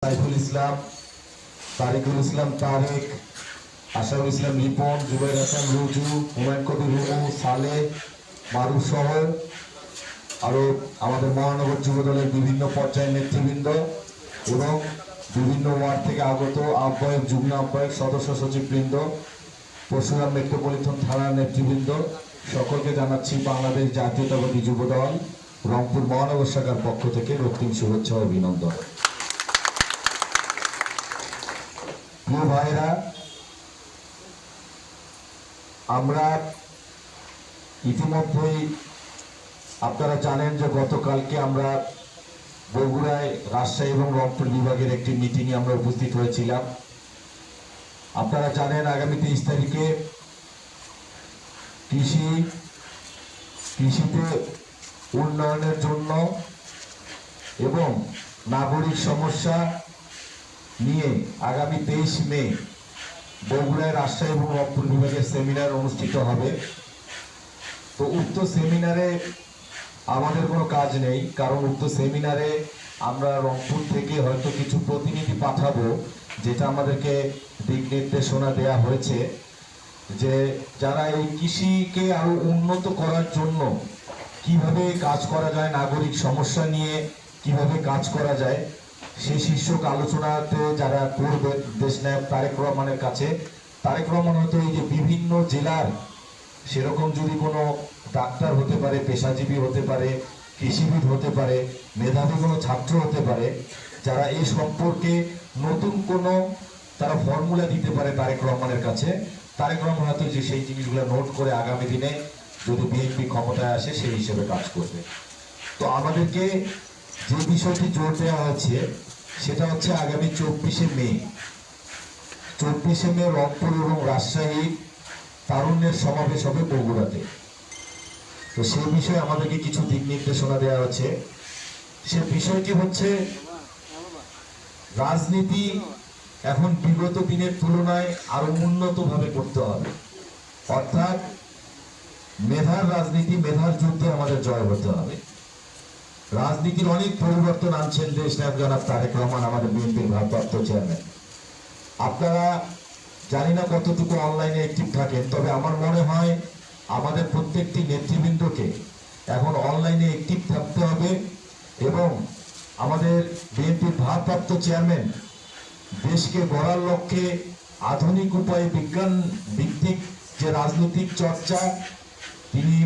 সাইফুল ইসলাম, তারিকুল ইসলাম তারেক, আশারুল ইসলাম রিপন, জুবাইর হাসান রুজু, হুমায়ুন কবির রুমু, সালে, মারুফ সহ আরো আমাদের মহানগর যুব দলের বিভিন্ন পর্যায়ের নেতৃবৃন্দ এবং বিভিন্ন ওয়ার্ড থেকে আগত আহ্বায়ক, যুগ্ম আহ্বায়ক, সদস্য সচিববৃন্দ, পরশুরাম মেট্রোপলিটন থানার নেতৃবৃন্দ, সকলকে জানাচ্ছি বাংলাদেশ জাতীয়তাবাদী যুব দল রংপুর মহানগর শাখার পক্ষ থেকে রক্তিম শুভেচ্ছা ও অভিনন্দন। প্রিয় ভাইরা, আমরা ইতিমধ্যেই আপনারা জানেন যে গতকালকে আমরা বগুড়ায় রাজশাহী এবং রংপুর বিভাগের একটি মিটিংয়ে আমরা উপস্থিত হয়েছিলাম। আপনারা জানেন আগামী 23 তারিখে কৃষিতে উন্নয়নের জন্য এবং নাগরিক সমস্যা নিয়ে আগামী 23 মে বগুড়ায় রাজশাহী এবং রংপুর বিভাগের সেমিনার অনুষ্ঠিত হবে। তো উক্ত সেমিনারে আমাদের কোনো কাজ নেই, কারণ উক্ত সেমিনারে আমরা রংপুর থেকে হয়তো কিছু প্রতিনিধি পাঠাবো, যেটা আমাদেরকে দিক নির্দেশনা দেওয়া হয়েছে যে যারা এই কৃষিকে আরো উন্নত করার জন্য কিভাবে কাজ করা যায়, নাগরিক সমস্যা নিয়ে কিভাবে কাজ করা যায়, সেই শীর্ষক আলোচনাতে যারা করবে দেশনায়ক তারেক রহমানের কাছে। তারেক রহমান হয়তো এই যে বিভিন্ন জেলার সেরকম যদি কোনো ডাক্তার হতে পারে, পেশাজীবী হতে পারে, কৃষিবিদ হতে পারে, মেধাবী কোনো ছাত্র হতে পারে, যারা এই সম্পর্কে নতুন কোনো তারা ফর্মুলা দিতে পারে তারেক রহমানের কাছে। তারেক রহমান হয়তো যে সেই জিনিসগুলো নোট করে আগামী দিনে যদি বিএনপি ক্ষমতায় আসে সেই হিসেবে কাজ করবে। তো আমাদেরকে যে বিষয়টি জোর দেওয়া হয়েছে সেটা হচ্ছে আগামী 24শে মে রংপুর এবং রাজশাহী তারুণ্যের সমাবেশ হবে বগুড়াতে। তো সেই বিষয়ে আমাদেরকে কিছু দিক নির্দেশনা দেওয়া হচ্ছে। সে বিষয়টি হচ্ছে রাজনীতি এখন বিগত দিনের তুলনায় আরো উন্নত ভাবে করতে হবে, অর্থাৎ মেধার রাজনীতি, মেধার যুদ্ধে আমাদের জয় হতে হবে। রাজনীতির অনেক পরিবর্তন আনছেন দেশ নায়ক জনাব তারেক রহমান, আমাদের বিএনপির ভারপ্রাপ্ত চেয়ারম্যান। আপনারা জানি না কতটুকু অনলাইনে অ্যাক্টিভ থাকেন, তবে আমার মনে হয় আমাদের প্রত্যেকটি নেতৃবৃন্দকে এখন অনলাইনে অ্যাক্টিভ থাকতে হবে এবং আমাদের বিএনপির ভারপ্রাপ্ত চেয়ারম্যান দেশকে গড়ার লক্ষ্যে আধুনিক উপায়ে বিজ্ঞান ভিত্তিক যে রাজনৈতিক চর্চা, তিনি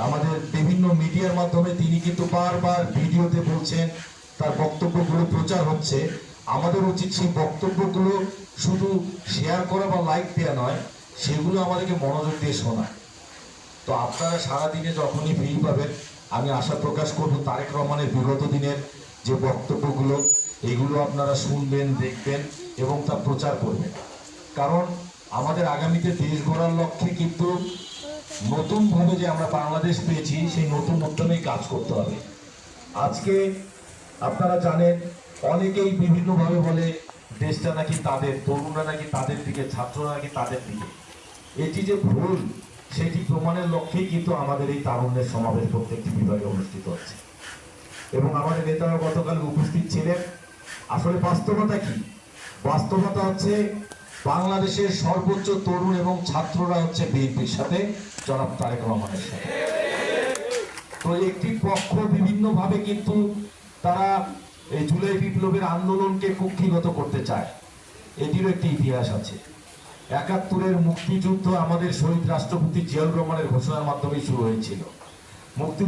আমাদের বিভিন্ন মিডিয়ার মাধ্যমে তিনি কিন্তু বারবার ভিডিওতে বলছেন, তার বক্তব্যগুলো প্রচার হচ্ছে। আমাদের উচিত সেই বক্তব্যগুলো শুধু শেয়ার করা বা লাইক দেওয়া নয়, সেগুলো আমাদেরকে মনোযোগ দিয়ে শোনা। তো আপনারা সারাদিনে যখনই ফ্রি পাবেন, আমি আশা প্রকাশ করব তারেক রহমানের বিগত দিনের যে বক্তব্যগুলো এগুলো আপনারা শুনবেন, দেখবেন এবং তা প্রচার করবেন। কারণ আমাদের আগামীতে দেশ গড়ার লক্ষ্যে কিন্তু নতুনভাবে যে আমরা বাংলাদেশ পেয়েছি সেই নতুন উদ্যমেই কাজ করতে হবে। আজকে আপনারা জানেন অনেকেই বিভিন্নভাবে বলে দেশটা নাকি তাদের, তরুণরা নাকি তাদের দিকে, ছাত্ররা নাকি তাদের দিকে। এটি যে ভুল সেটি প্রমাণের লক্ষ্যেই কিন্তু আমাদের এই তারুণ্যের সমাবেশ প্রত্যেকটি বিভাগে অনুষ্ঠিত হচ্ছে এবং আমাদের নেতারা গতকাল উপস্থিত ছিলেন। আসলে বাস্তবতা কি? বাস্তবতা হচ্ছে বাংলাদেশের সর্বোচ্চ তরুণ এবং ছাত্ররা হচ্ছে বিএনপির সাথে, জনাব তারেক রহমানের সাথে। তো একটি পক্ষ বিভিন্নভাবে কিন্তু তারা এই জুলাই বিপ্লবের আন্দোলনকে কুক্ষিগত করতে চায়, এটিরও একটি ইতিহাস আছে। ৭১-এর মুক্তিযুদ্ধ আমাদের শহীদ রাষ্ট্রপতি জিয়াউর রহমানের ঘোষণার মাধ্যমে শুরু হয়েছিল। মুক্তি